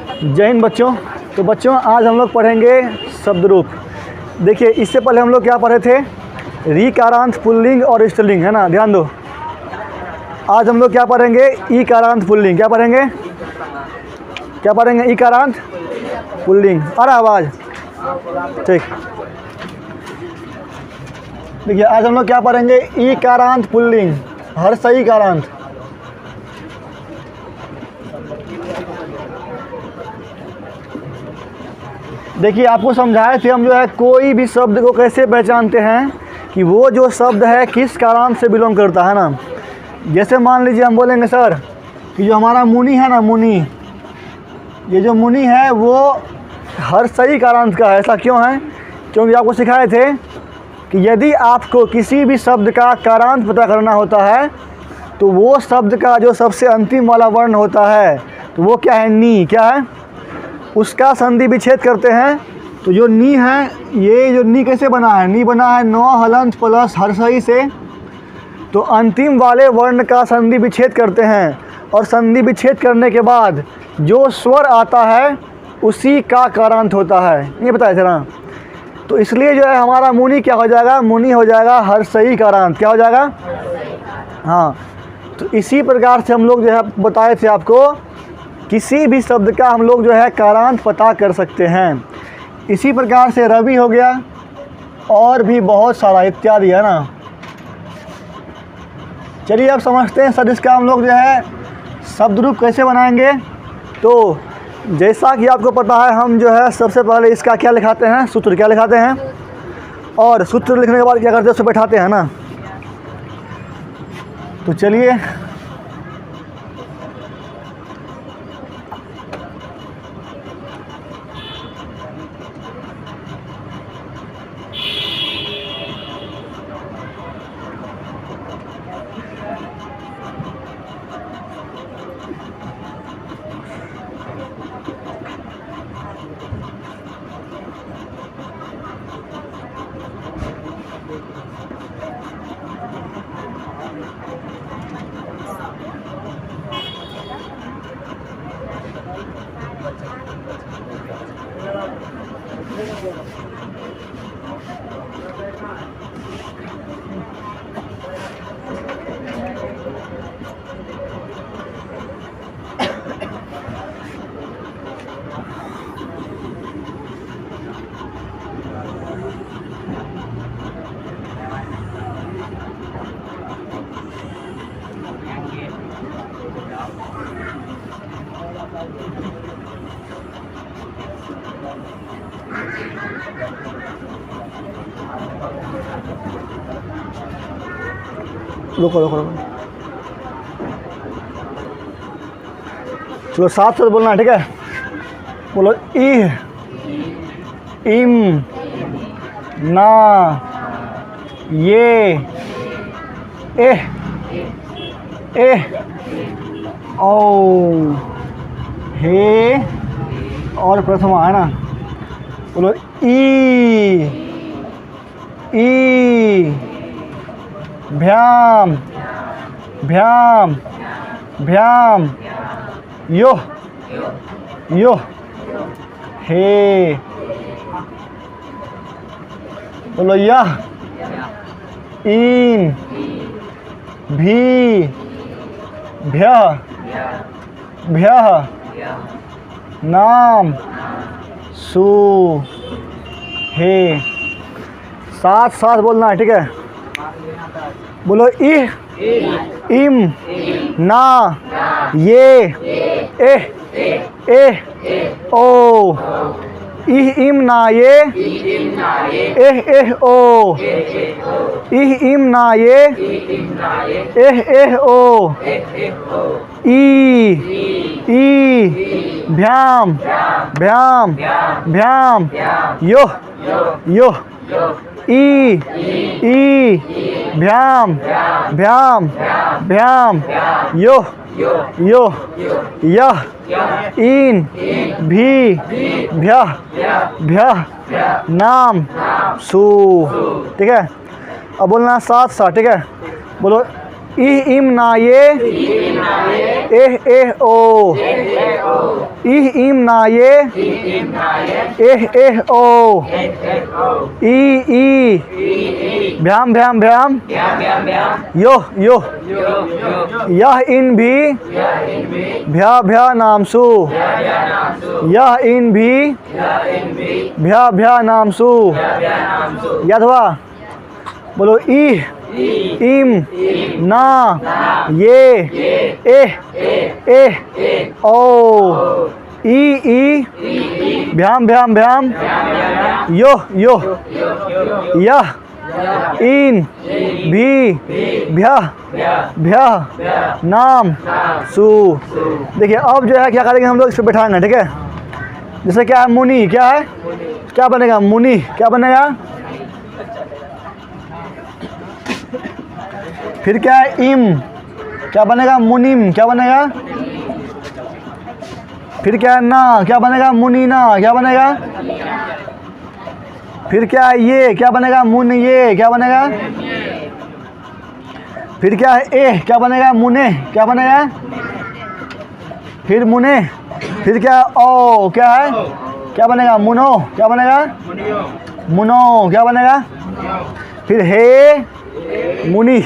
जय हिंद बच्चों। तो बच्चों आज हम लोग पढ़ेंगे शब्द रूप। देखिए इससे पहले हम लोग क्या पढ़े थे, ऋकारांत पुल्लिंग और स्त्रीलिंग, है ना। ध्यान दो, आज हम लोग क्या पढ़ेंगे, ईकारांत पुल्लिंग। क्या पढ़ेंगे, क्या पढ़ेंगे, ईकारांत पुल्लिंग। आ रहा आवाज़, ठीक। देखिए आज हम लोग क्या पढ़ेंगे, ईकारांत पुल्लिंग, हर्षई कारांत। देखिए आपको समझाए थे हम जो है कोई भी शब्द को कैसे पहचानते हैं कि वो जो शब्द है किस कारांत से बिलोंग करता है ना। जैसे मान लीजिए हम बोलेंगे सर कि जो हमारा मुनि है ना, मुनि, ये जो मुनि है वो हर्षई कारांत का है। ऐसा क्यों है, क्योंकि आपको सिखाए थे कि यदि आपको किसी भी शब्द का कारांत पता करना होता है तो वो शब्द का जो सबसे अंतिम वाला वर्ण होता है तो वो क्या है, नी। क्या है, उसका संधि विच्छेद करते हैं। तो जो नी है, ये जो नी कैसे बना है, नी बना है नौ हलंत प्लस हर्षई से। तो अंतिम वाले वर्ण का संधि विच्छेद करते हैं और संधि विच्छेद करने के बाद जो स्वर आता है उसी का कारांत होता है। ये बताया था ना। तो इसलिए जो है हमारा मुनि क्या हो जाएगा, मुनि हो जाएगा हर्षई कारांत। क्या हो जाएगा, हाँ। तो इसी प्रकार से हम लोग जो है बताए थे आपको, किसी भी शब्द का हम लोग जो है कारांत पता कर सकते हैं। इसी प्रकार से रवि हो गया और भी बहुत सारा इत्यादि, है ना। चलिए अब समझते हैं सर इसका हम लोग जो है शब्द रूप कैसे बनाएंगे। तो जैसा कि आपको पता है हम जो है सबसे पहले इसका क्या लिखाते हैं, सूत्र क्या लिखाते हैं, और सूत्र लिखने के बाद क्या करते हैं, उसे बैठाते हैं ना। तो चलिए रुको रुको रुको, चलो साथ साथ बोलना है, ठीक है। बोलो, इह, इम, ना, ये, एह, एह, ओ, हे और प्रथमा, है ना। बोलो, ई, भ्याम, भ्याम, भ्याम, यो, यो, हे। बोलो, यह, ईन, भी, भ्यः, भ्यः, नाम, सु, हे। साथ साथ बोलना है, ठीक है। बोलो, इह, इम, ना, ये, एह, एह, ओ, इह, इम, ना, ये, एह, एह, ओ, इह, इम, ना, ये, एह, एह, ओ, ई, भ्याम, भ्याम, भ्याम, यो, यो, ई, भ्याम, भ्याम, भ्याम, यो, यो, यह, ईन, भी, भ्यः, भ्यः, नाम, सु। ठीक है, अब बोलना साथ साथ, ठीक है। बोलो, इह इम ना ये एह एह ओ इह इम ना ये एह एह ओ ई भ्याम भ्याम भ्याम यो यो यह इन भी भ्या भ्या नामसु यह इन भी भ्या भ्या नामसु याद हुआ? बोलो इह इम ना ये एह एह ओ ई भ्याम भ्याम भ्याम यो यो यह इन भी भ्या भ्या नाम सु। देखिए अब जो है क्या करेंगे हम लोग, इस पर बैठाएंगे, ठीक है? जैसे क्या है मुनि, क्या है, क्या बनेगा मुनि, क्या बनेगा? फिर क्या है इम, क्या बनेगा मुनिम, क्या बनेगा? फिर क्या है ना, क्या बनेगा मुनीना, क्या बनेगा? फिर क्या है ये, क्या बनेगा मुन ये, क्या बनेगा? फिर क्या है ए, क्या बनेगा मुने, क्या बनेगा? फिर मुने। फिर क्या है ओ, क्या है, क्या बनेगा मुनो, क्या बनेगा? मुनो, क्या बनेगा? फिर हे मुनि,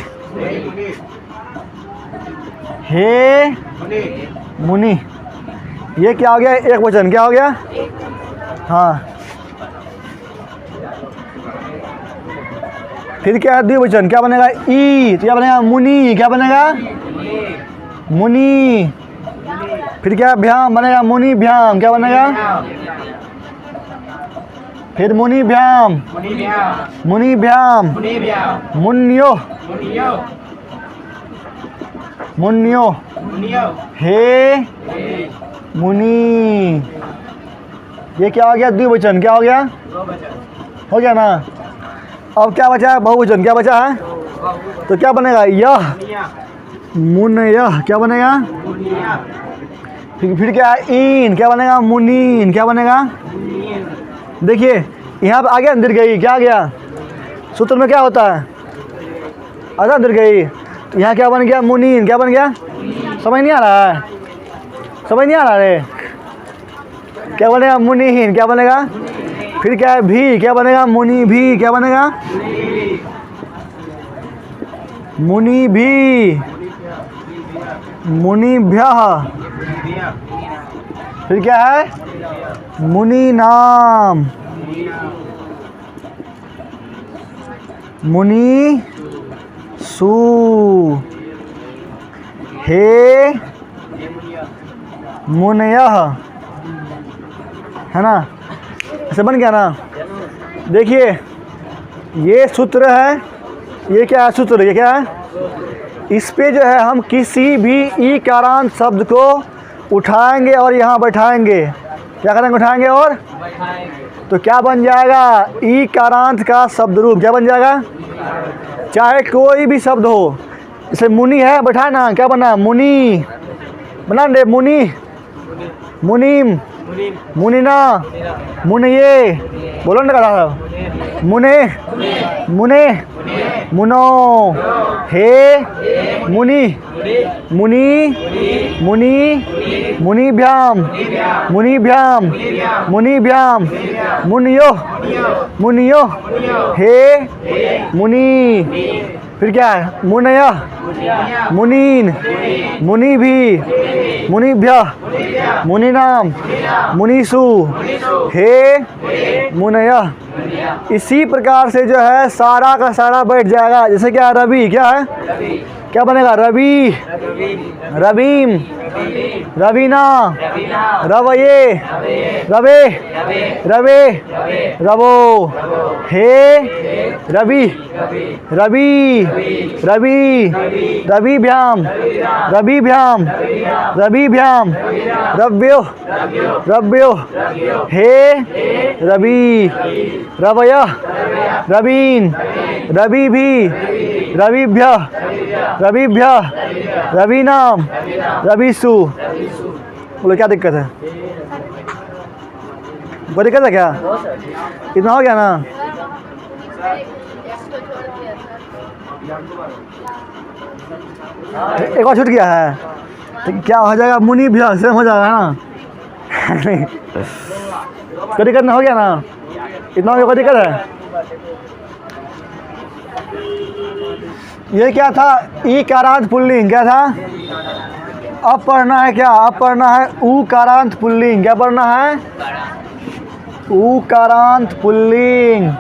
हे मुनि, ये क्या हो गया? एक वचन, क्या हो गया? हाँ। फिर क्या है द्विवचन, क्या बनेगा? ई, तो क्या बनेगा मुनि, क्या बनेगा? मुनि। फिर क्या भ्याम बनेगा? मुनि भ्याम, क्या बनेगा? फिर मुनि भ्याम, मुनि भ्याम, मुन्यो मुन्यो, हे मुनि। ये क्या हो गया? द्विवचन, क्या हो गया? हो गया ना? अब क्या बचा है? बहुवचन, क्या बचा है? तो क्या बनेगा? यह मुन, यह क्या बनेगा? फिर क्या है? इन, क्या बनेगा? मुनीन, क्या बनेगा? देखिए यहाँ पे आ गया अंदर गई, क्या आ गया? सूत्र में क्या होता है? आधा अंदर गई, यहाँ क्या बन गया? मुनीन, क्या बन गया? समझ नहीं आ रहा है? समझ नहीं आ रहा है? क्या बनेगा? मुनीहीन, क्या बनेगा? फिर क्या है? भी, क्या बनेगा? मुनि भी, क्या बनेगा? मुनि भी, मुनि भ्या। फिर क्या है? मुनि नाम, मुनि सु, हे मुनयः, है ना? ऐसे बन गया ना? देखिए ये सूत्र है, ये क्या है? सूत्र, ये क्या है? इस पे जो है हम किसी भी ई कारांत शब्द को उठाएंगे और यहाँ बैठाएंगे। क्या करेंगे? उठाएंगे और तो क्या बन जाएगा? ई कारांत का शब्द रूप क्या बन जाएगा? चाहे कोई भी शब्द हो, जैसे मुनि है, बैठा ना, क्या बना? मुनि बना दे, मुनि, मुनीम, मुनिना, मुनये, बोलो ना करा, मुने, मुने, मुनो, हे मुनि, मुनि, मुनि, मुनिभ्याम, मुनिभ्याम, मुनिभ्याम, मुनियो, मुनियो, हे मुनि। फिर क्या है? मुनय, मुनीन, मुनि भी, मुनिभ्य, मुनिनाम, मुनिसु, हे मुनय। इसी प्रकार से जो है सारा का सारा बैठ जाएगा। जैसे क्या है? रवि, क्या है? क्या बनेगा? रवि, रवीम, रवीना, रवये, रवे, रवे, रवो, हे रवि, रवि, रवि, रविभ्याम, रविभ्याम, रविभ्याम, रव्यो, रव्यो, हे रवि, रवय, रवीन, रविभि, रविभ्य, रविभ्य, रवीनाम, रविसु। बोलो क्या दिक्कत है? कोई दिक्कत है क्या? इतना हो गया ना? एक बार छूट गया है तो क्या हो जाएगा, मुनि भी सेम हो जाएगा ना। कोई दिक्कत ना, हो गया ना, इतना कोई दिक्कत है। ये क्या था, ई कारांत पुल्लिंग क्या था। अब पढ़ना है क्या, अब पढ़ना है ऊ कारांत पुल्लिंग। क्या पढ़ना है, ऊ कारांत पुल्लिंग।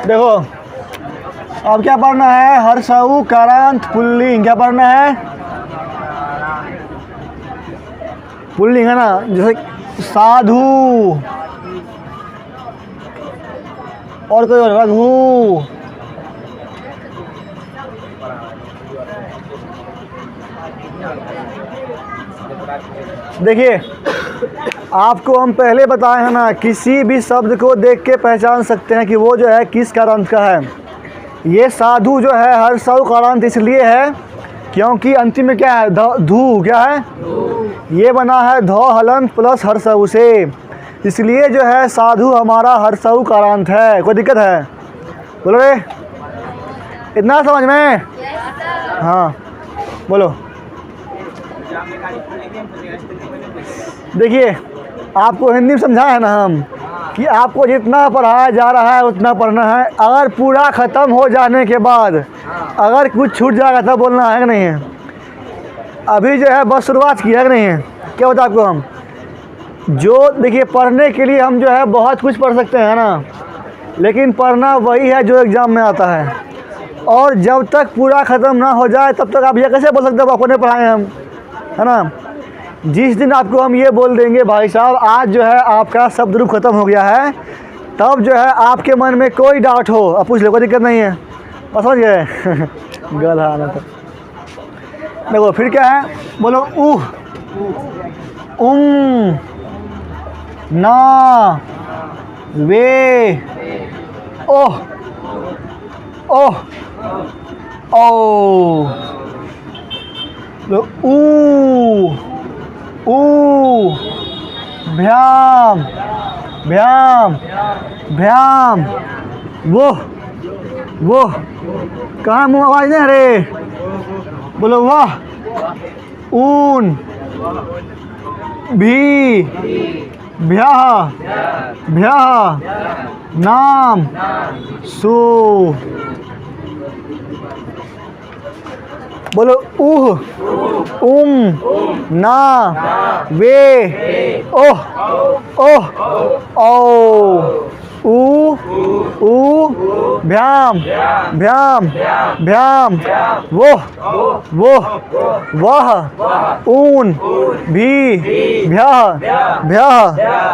देखो अब क्या पढ़ना है, हर्षऊ कारांत पुल्लिंग। क्या पढ़ना है, पुल्लिंग है ना, जैसे साधु और कोई और, रघु। देखिए आपको हम पहले बताए हैं ना, किसी भी शब्द को देख के पहचान सकते हैं कि वो जो है किस कारांत का है। ये साधु जो है हर्षऊ कारांत इसलिए है क्योंकि अंतिम में क्या है, धू क्या है, ये बना है ध हलंत प्लस हर्षऊ से, इसलिए जो है साधु हमारा हर्षऊ कारांत है। कोई दिक्कत है, बोलो रे, इतना समझ में। हाँ बोलो। देखिए आपको हिंदी में समझा है ना हम कि आपको जितना पढ़ाया जा रहा है उतना पढ़ना है। अगर पूरा ख़त्म हो जाने के बाद अगर कुछ छूट जाएगा तब बोलना है कि नहीं है। अभी जो है बस शुरुआत की है कि नहीं है। क्या होता है आपको, हम जो देखिए पढ़ने के लिए हम जो है बहुत कुछ पढ़ सकते हैं ना, लेकिन पढ़ना वही है जो एग्ज़ाम में आता है। और जब तक पूरा ख़त्म ना हो जाए तब तक आप ये कैसे बोल सकते हो आपको नहीं पढ़ाएं हम, है ना। जिस दिन आपको हम ये बोल देंगे भाई साहब आज जो है आपका शब्द रूप ख़त्म हो गया है, तब जो है आपके मन में कोई डाउट हो आप पूछ लो, कोई दिक्कत नहीं है। और समझ गए। गल आना तो देखो फिर क्या है, बोलो उह ना वे ओह ओह ओ, ऊ भ्याम भ्याम भ्याम वो कहाँ मुँह आवाज़ नहीं रे, बोलो वाह ऊन भी भ्या भ्या नाम सु, बोलो उह ना वे ओह ओह ओ, ऊ भ्याम भ्याम भ्याम वो वह ऊन भी भ्या भ्या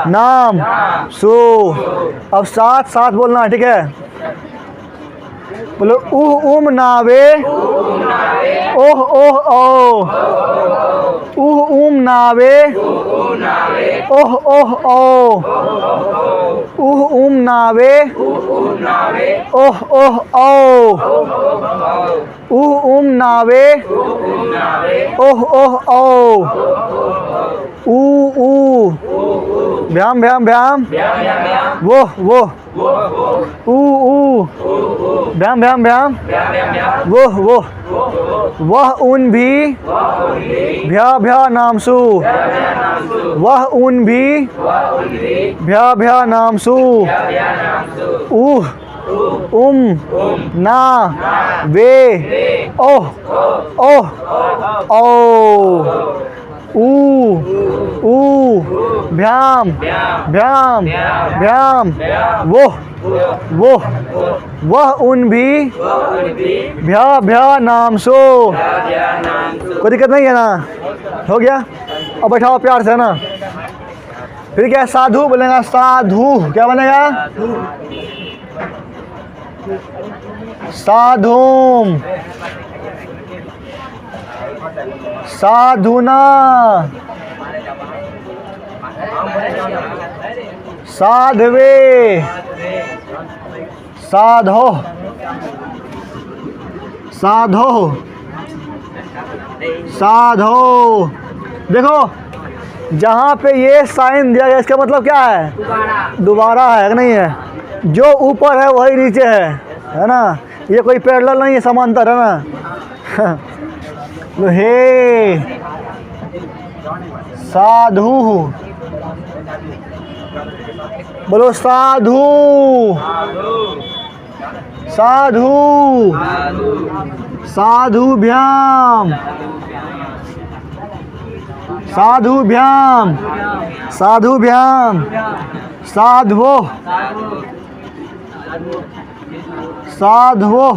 नाम सो। अब साथ साथ बोलना, ठीक है। बोलो उह नावे ओह ओह ओ, उह नावे ओह ओह ओ, उह नावे ओह ओह ओ, उह नावे ओह ओह ओ, ऊ भ्याम भ्याम भ्याम वो ऊ भ्याम भ्याम भ्याम वो वह ऊन भी भ्या भ्या नामसु, वह ऊन भी भ्या भ्या नामसु। ना वे ओह ओह ओ, ऊ भ्याम भ्याम भ्याम वो वह उन भी भ्या भ्या नाम सो। कोई दिक्कत नहीं है ना, हो गया। अब बैठाओ प्यार से ना। फिर क्या साधु बोलेगा, साधु क्या बनेगा, साधुम, साधुना, साधवे, साधो, साधो, साधो। देखो जहाँ पे ये साइन दिया गया इसका मतलब क्या है, दोबारा है कि नहीं है। जो ऊपर है वही नीचे है ना, ये कोई पैरेलल नहीं है, समांतर है ना। तो हे साधु, बोलो साधु, साधु, साधुभ्याम, साधुभ्याम, साधुभ्याम, साधवो, साधवो।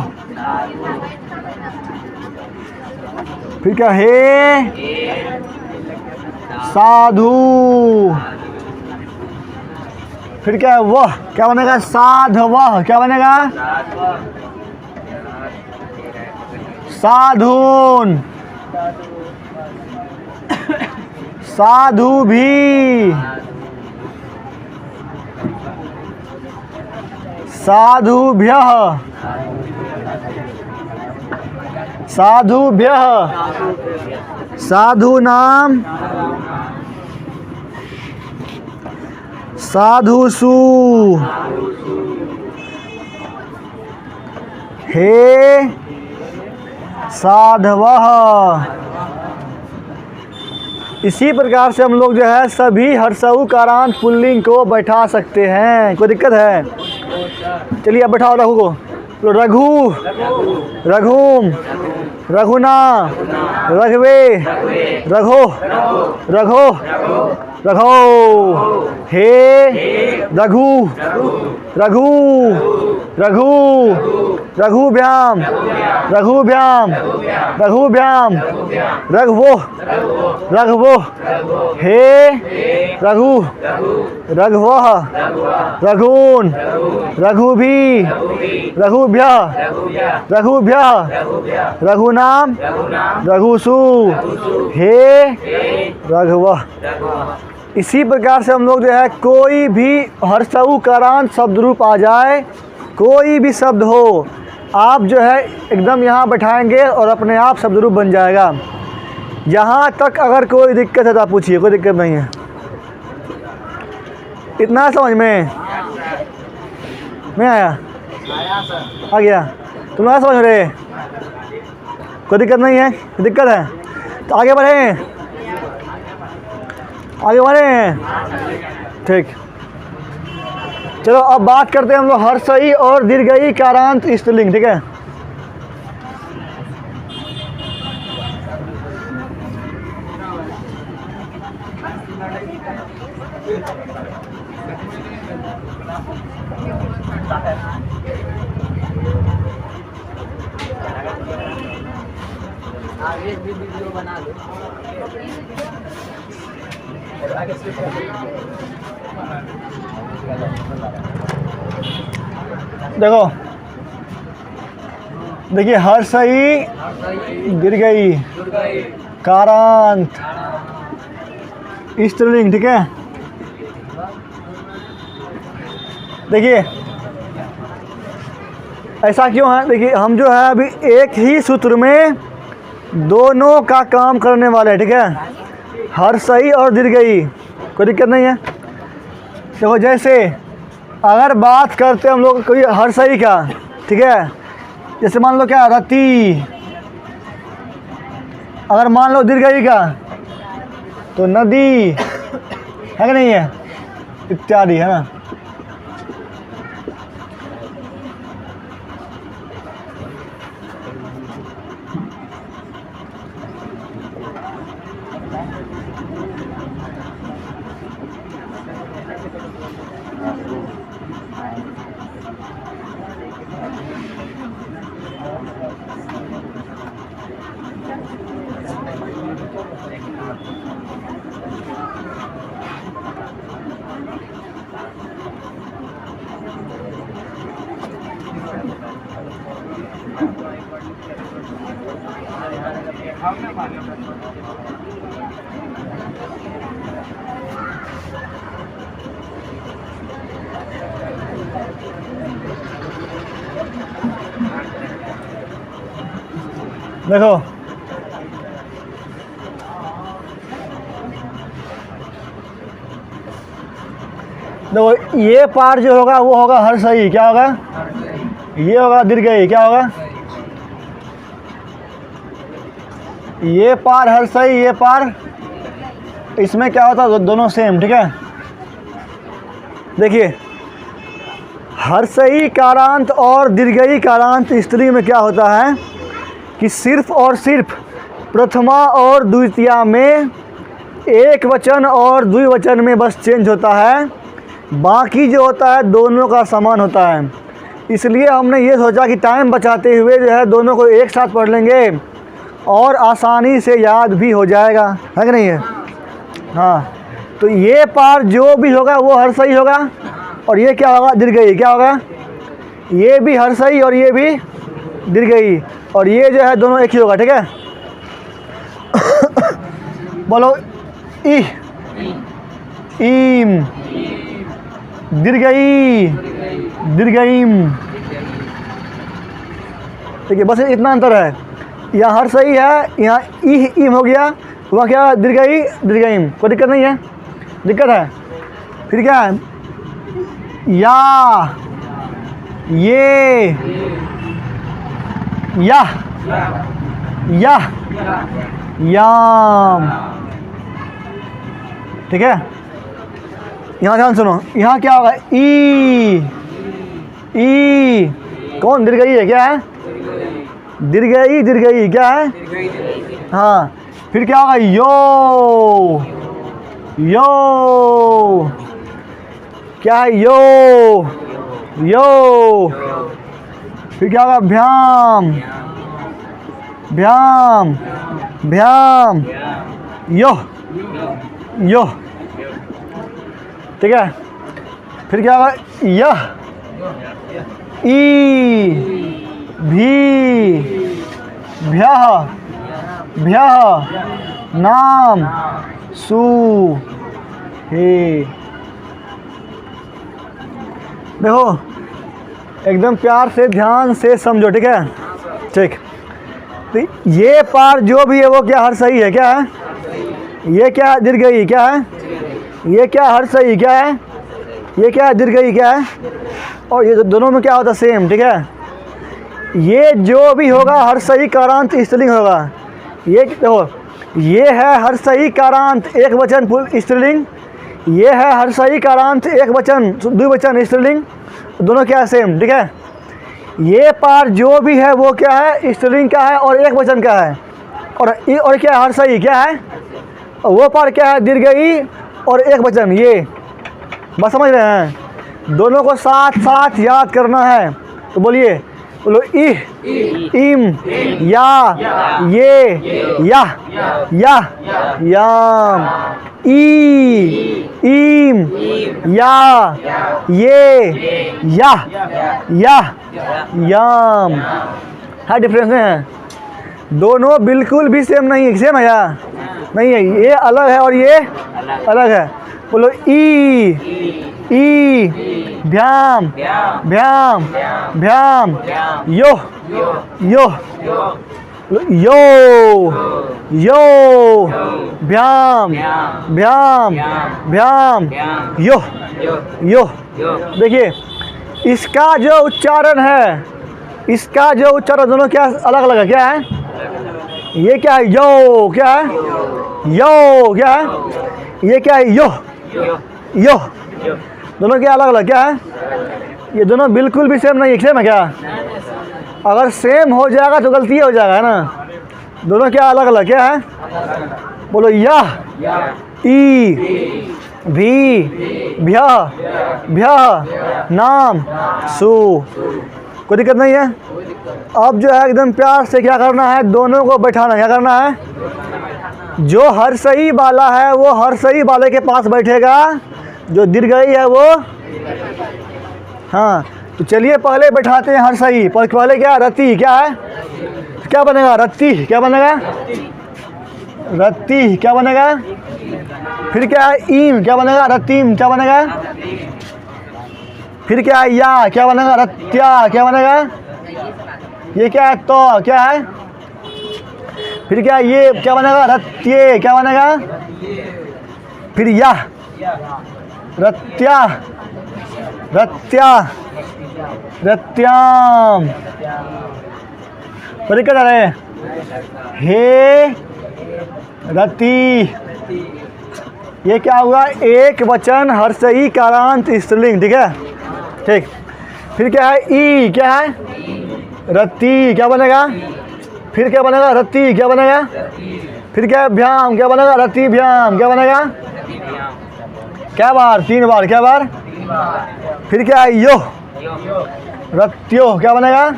फिर क्या, हे साधु। फिर क्या है, वह क्या बनेगा, साधवः क्या बनेगा, साधून, साधु भी, साधुभ्यः, साधुभ्यः, साधूनां, साधुषु, हे साधवः। इसी प्रकार से हम लोग जो है सभी हर्षऊ कारांत पुल्लिंग को बैठा सकते हैं। कोई दिक्कत है? चलिए अब बैठाओ रघु को। तो रघु, रघुम, रघुना, रघवे, रघो, रघो, रघो, हे रघु, रघु, रघु, रघुभ्याम, रघुभ्याम, रघुभ्याम, रघवो, रघवो, हे रघु, रघवः, रघून, रघुभी, रघुभ्यः, रघुभ्यः, रघुनाम, रघुषु, हे रघवः। इसी प्रकार से हम लोग जो है कोई भी हर्षऊ कारांत शब्द रूप आ जाए, कोई भी शब्द हो, आप जो है एकदम यहाँ बैठाएंगे और अपने आप शब्द रूप बन जाएगा। यहाँ तक अगर कोई दिक्कत है तो आप पूछिए, कोई दिक्कत नहीं है। इतना समझ में नहीं आया? आ गया? तुम ना समझ रहे? कोई दिक्कत नहीं है? दिक्कत है तो आगे बढ़ें, आगे बढ़ें। ठीक, चलो अब बात करते हैं हम लोग हर्षई और दीर्घई कारांत स्त्रीलिंग। ठीक है, आगे भी वीडियो बना लो। देखो, देखिए हर्षई, दीर्घई, कारांत स्त्रीलिंग। ठीक है, देखिए ऐसा क्यों है? देखिए हम जो है अभी एक ही सूत्र में दोनों का काम करने वाले हैं। ठीक है, हर्षई और दीर्घई, कोई दिक्कत नहीं है। देखो जैसे अगर बात करते हम लोग कोई हर्षई का, ठीक है, जैसे मान लो क्या रति, अगर मान लो दीर्घई का तो नदी है कि नहीं है, इत्यादि, है ना। देखो देखो, ये पार्ट जो होगा वो होगा हर्षई, क्या होगा? ये होगा दीर्घई, क्या होगा? ये पार हर्षई, ये पार, इसमें क्या होता है? दोनों सेम, ठीक है। देखिए, हर्षई कारांत और दीर्घई कारांत स्त्री में क्या होता है कि सिर्फ और सिर्फ प्रथमा और द्वितीया में एक वचन और द्विवचन में बस चेंज होता है, बाकी जो होता है दोनों का समान होता है। इसलिए हमने ये सोचा कि टाइम बचाते हुए जो है दोनों को एक साथ पढ़ लेंगे और आसानी से याद भी हो जाएगा, है कि नहीं है? हाँ, तो ये पार जो भी होगा वो हर्षई होगा और ये क्या होगा? दीर्घई, क्या होगा? ये भी हर्षई और ये भी दीर्घई, और ये जो है दोनों एक ही होगा, ठीक है। बोलो, इ ईम, दीर्घई, दीर्घईम, ठीक है। बस इतना अंतर है, यहाँ हर्षई है, यहाँ ईम हो गया, वहाँ क्या? दीर्घई, दीर्घईम। कोई दिक्कत नहीं है? दिक्कत है? फिर क्या है? या, ये, या, याम, ठीक है। यहाँ ध्यान सुनो, यहाँ क्या होगा? ई, कौन? दीर्घई है, क्या है? दीर्घई, दीर्घई, क्या है? हाँ, फिर क्या होगा? यो, क्या है? यो, फिर क्या होगा? भ्याम, यो, ठीक है। फिर क्या होगा? यह, ई, भी, भ्यः, नाम, सु, हे। देखो, एकदम प्यार से ध्यान से समझो, ठीक है। ठीक, तो ये पार जो भी है वो क्या? हर्षई है, क्या है? ये क्या? दीर्घई, क्या है? ये क्या? हर्षई, क्या है? ये क्या? दीर्घई, क्या है? और ये दोनों में क्या होता है? सेम, ठीक है। ये जो भी होगा हर्षई कारांत स्त्रीलिंग होगा। ये देखो, ये है हर्षई कारांत एक वचन स्त्रीलिंग, ये है हर्षई कारांत एक वचन द्विवचन स्त्रीलिंग, दोनों क्या है? सेम, ठीक है। ये पार जो भी है वो क्या है? स्त्रीलिंग का है और एक वचन का है, और क्या है? हर्षई, क्या है? वो पार क्या है? दीर्घई और एक वचन। ये बस समझ रहे हैं? दोनों को साथ साथ याद करना है, तो बोलिए, बोलो, ईम, या, ये, याम, ईम, या, ये, याम। है डिफरेंस है? दोनों बिल्कुल भी सेम नहीं है। सेम है या नहीं है? ये अलग है और ये अलग है। बोलो, ई, भ्याम, यो, भ्याम, यो। देखिए, इसका जो उच्चारण है, इसका जो उच्चारण दोनों क्या अलग अलग है? क्या है? ये क्या है? यो, क्या है? यो, क्या है? ये क्या है? यो, दोनों क्या अलग अलग? क्या है? ये दोनों बिल्कुल भी सेम नहीं है। सेम है क्या? अगर सेम हो जाएगा तो गलती हो जाएगा, है ना? दोनों क्या अलग अलग? क्या है? बोलो, यह, ई, भी, भ्यः, नाम, सु। कोई दिक्कत नहीं है? अब जो है एकदम प्यार से क्या करना है? दोनों को बैठाना। क्या करना है? जो हर्षई वाला है वो हर्षई वाले के पास बैठेगा, जो दीर्घई है वो, हाँ, तो चलिए पहले बैठाते हैं हर सही पर पहले क्या रति क्या है, क्या बनेगा रत्ती, क्या बनेगा रत्ती, क्या बनेगा, फिर क्या है ईम, क्या बनेगा रत्तीम, क्या बनेगा, फिर क्या है या, क्या बनेगा रत्या, क्या बनेगा, ये क्या है तो, क्या है, फिर क्या है ये, क्या बनेगा रत्ये, क्या बनेगा, फिर या रत्या, रत्या, रत्याम, पर क्या रहे हे रति, ये क्या हुआ एक वचन हर्षई कारांत स्त्रीलिंग, ठीक है ठीक। फिर क्या है ई, क्या है रति, क्या बनेगा, फिर क्या बनेगा रति, क्या बनेगा, फिर क्या है भ्याम, क्या बनेगा रति भ्याम, क्या बनेगा, क्या बार 3 बार, क्या बार, फिर क्या है यो रत्यो, क्या बनेगा,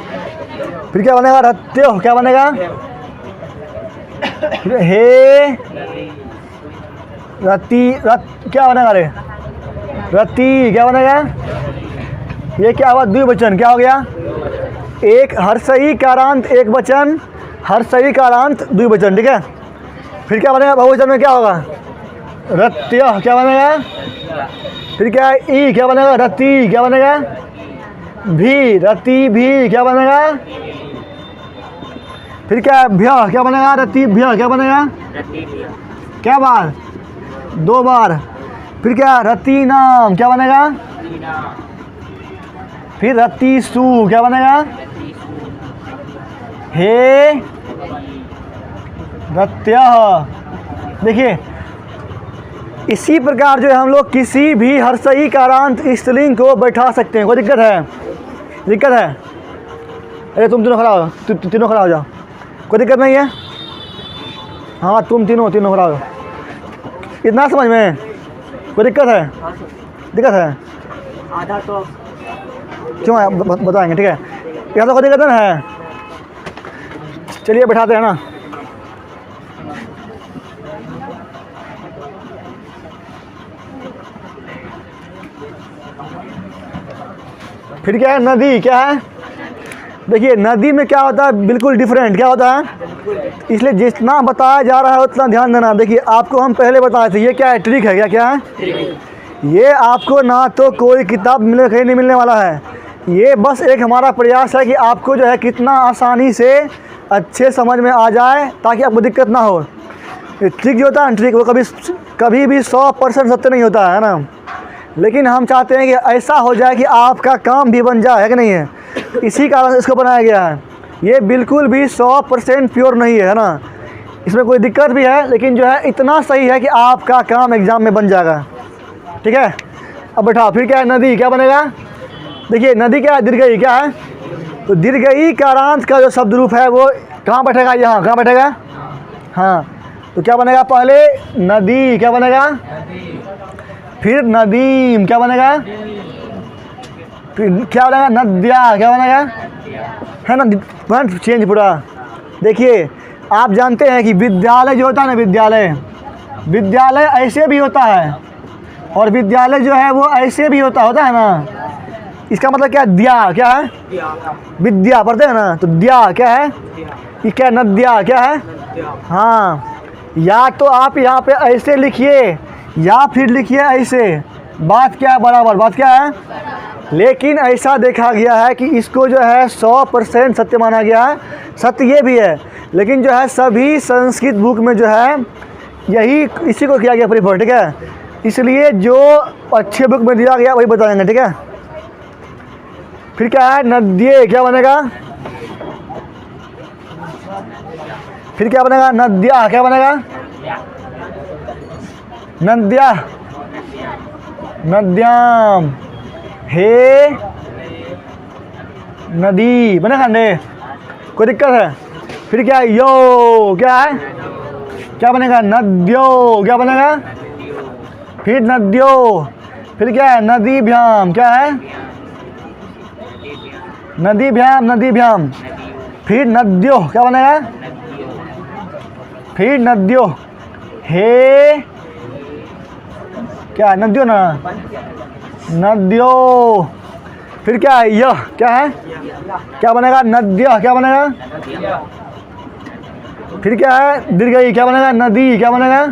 फिर क्या बनेगा रत्यो, क्या बनेगा, फिर हे रति क्या बनेगा रे रति, क्या बनेगा, ये क्या हुआ द्विवचन, क्या हो गया एक हर्षई कारांत एक वचन, हर्षई कारांत द्विवचन, ठीक है। फिर क्या बनेगा बहुवचन में क्या होगा रत्य, क्या बनेगा, फिर क्या है ई, क्या बनेगा रति, क्या बनेगा, भी रति भी, क्या बनेगा, फिर क्या है भ्य, क्या बनेगा रति भ्य, क्या बनेगा, क्या बार 2 बार, फिर क्या रति नाम, क्या बनेगा, फिर रति सु, क्या बनेगा, हे रत्य। देखिए इसी प्रकार जो है हम लोग किसी भी हर्षई कारांत स्त्रीलिंग को बैठा सकते हैं। कोई दिक्कत है, दिक्कत है, अरे तुम तीनों खड़ा हो, तीनों खड़ा हो जाओ, कोई दिक्कत नहीं है, हाँ तुम तीनों खड़ा हो, इतना समझ में कोई दिक्कत है, दिक्कत है आधा तो क्यों है बताएंगे, ठीक है यहाँ तो कोई दिक्कत नहीं है। चलिए बैठाते हैं ना। फिर क्या है नदी, क्या है देखिए नदी में क्या होता है बिल्कुल डिफरेंट, क्या होता है, इसलिए जितना बताया जा रहा है उतना ध्यान देना। देखिए आपको हम पहले बताए थे ये क्या है ट्रिक है, क्या क्या है, ये आपको ना तो कोई किताब मिले कहीं नहीं मिलने वाला है, ये बस एक हमारा प्रयास है कि आपको जो है कितना आसानी से अच्छे समझ में आ जाए ताकि आपको दिक्कत ना हो। ये ट्रिक जो होता है ट्रिक वो कभी भी 100% सत्य नहीं होता है ना, लेकिन हम चाहते हैं कि ऐसा हो जाए कि आपका काम भी बन जाए, है कि नहीं है, इसी कारण से इसको बनाया गया है। ये बिल्कुल भी 100% प्योर नहीं है ना, इसमें कोई दिक्कत भी है लेकिन जो है इतना सही है कि आपका काम एग्ज़ाम में बन जाएगा, ठीक है। अब बैठा, फिर क्या है नदी, क्या बनेगा, देखिए नदी क्या है दीर्घई, क्या है तो दीर्घई कारांत का जो शब्द रूप है वो कहाँ बैठेगा, यहाँ कहाँ बैठेगा, हाँ तो क्या बनेगा पहले नदी, क्या बनेगा, फिर नदीम, क्या बनेगा, फिर क्या बनेगा नद्या, क्या बनेगा, है ना चेंज पूरा। देखिए आप जानते हैं कि विद्यालय जो होता है ना, विद्यालय ऐसे भी होता है और विद्यालय जो है वो ऐसे भी होता है ना, इसका मतलब क्या है द्या, क्या है विद्या पढ़ते हैं ना, तो द्या क्या है, ये क्या नद्या, क्या है, हाँ या तो आप यहाँ पे ऐसे लिखिए या फिर लिखिए ऐसे, बात क्या है बराबर, बात क्या है, लेकिन ऐसा देखा गया है कि इसको जो है 100% सत्य माना गया है। सत्य ये भी है लेकिन जो है सभी संस्कृत बुक में जो है यही इसी को किया गया प्रीफर, ठीक है, इसलिए जो अच्छे बुक में दिया गया वही बताएंगे, ठीक है। फिर क्या है नद्ये, क्या बनेगा, फिर क्या बनेगा नद्या, क्या बनेगा नद्या, नद्याम, हे नदी बनेगा ने, कोई दिक्कत है। फिर क्या है यो, क्या है क्या बनेगा नद्यो, क्या बनेगा, फिर नद्यो, फिर क्या है नदी भ्याम, क्या है नदी भ्याम, नदी भ्याम, फिर नद्यो, क्या बनेगा, फिर नद्यो, हे क्या है नद्यो ना, नद्यो, फिर क्या है, यह क्या है, क्या बनेगा, नद्यः क्या बनेगा, फिर क्या है, दीर्घ ई क्या बनेगा, नदी क्या बनेगा,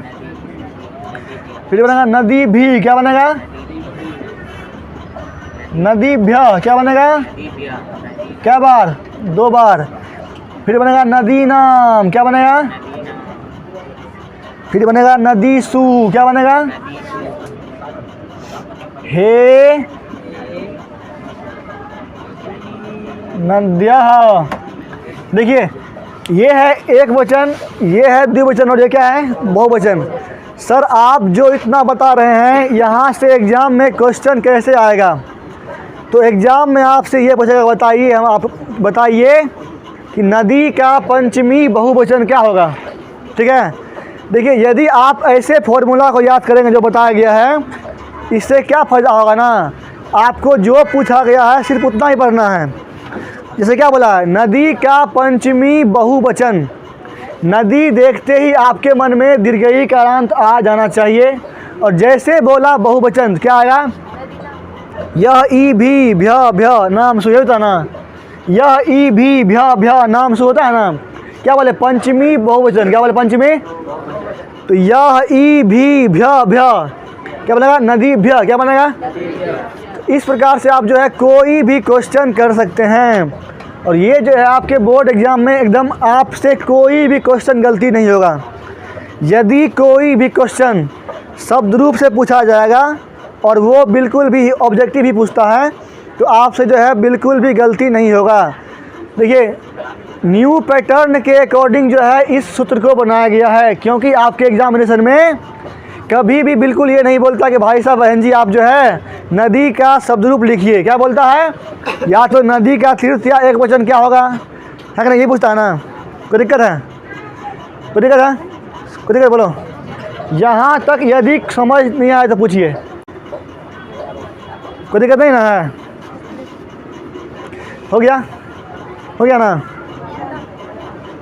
फिर बनेगा नदी भी क्या बनेगा, नदीभ्य क्या बनेगा, क्या बार, 2 बार। फिर बनेगा नदी नाम क्या बनेगा, फिर बनेगा नदीसु क्या बनेगा, हे नद्यः। देखिए ये है एक वचन, ये है द्विवचन और ये क्या है, बहुवचन। सर आप जो इतना बता रहे हैं, यहाँ से एग्ज़ाम में क्वेश्चन कैसे आएगा? तो एग्ज़ाम में आपसे ये पूछेगा, बताइए, हम आप बताइए कि नदी का पंचमी बहुवचन क्या होगा। ठीक है, देखिए यदि आप ऐसे फॉर्मूला को याद करेंगे जो बताया गया है, इससे क्या फ़ायदा होगा ना, आपको जो पूछा गया है सिर्फ उतना ही पढ़ना है। जैसे क्या बोला है, नदी का पंचमी बहुवचन। नदी देखते ही आपके मन में दीर्घई का अंत आ जाना चाहिए, और जैसे बोला बहुवचन क्या आया, यह ई भी भ्य भ्य नाम सु होता ना, यह ई भी भ्य भ्य नाम सु होता है ना। क्या बोले, पंचमी बहुवचन, क्या बोले पंचमी, तो यह ई भी भ्य भ्य क्या बनेगा, नदी भ्य क्या बनेगा। इस प्रकार से आप जो है कोई भी क्वेश्चन कर सकते हैं, और ये जो है आपके बोर्ड एग्ज़ाम में एकदम आपसे कोई भी क्वेश्चन गलती नहीं होगा। यदि कोई भी क्वेश्चन शब्द रूप से पूछा जाएगा और वो बिल्कुल भी ऑब्जेक्टिव ही पूछता है, तो आपसे जो है बिल्कुल भी गलती नहीं होगा। देखिए न्यू पैटर्न के अकॉर्डिंग जो है इस सूत्र को बनाया गया है, क्योंकि आपके एग्जामिनेशन में कभी भी बिल्कुल ये नहीं बोलता कि भाई साहब बहन जी आप जो है नदी का शब्द रूप लिखिए। क्या बोलता है, या तो नदी का तीर्थ या एक वचन क्या होगा, है कि नहीं, ये पूछता है ना। कोई दिक्कत है, कोई दिक्कत है, कोई दिक्कत बोलो। यहाँ तक यदि समझ नहीं आए तो पूछिए, कोई दिक्कत नहीं ना है। हो गया ना,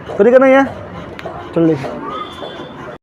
कोई दिक्कत नहीं है, चलो देखिए।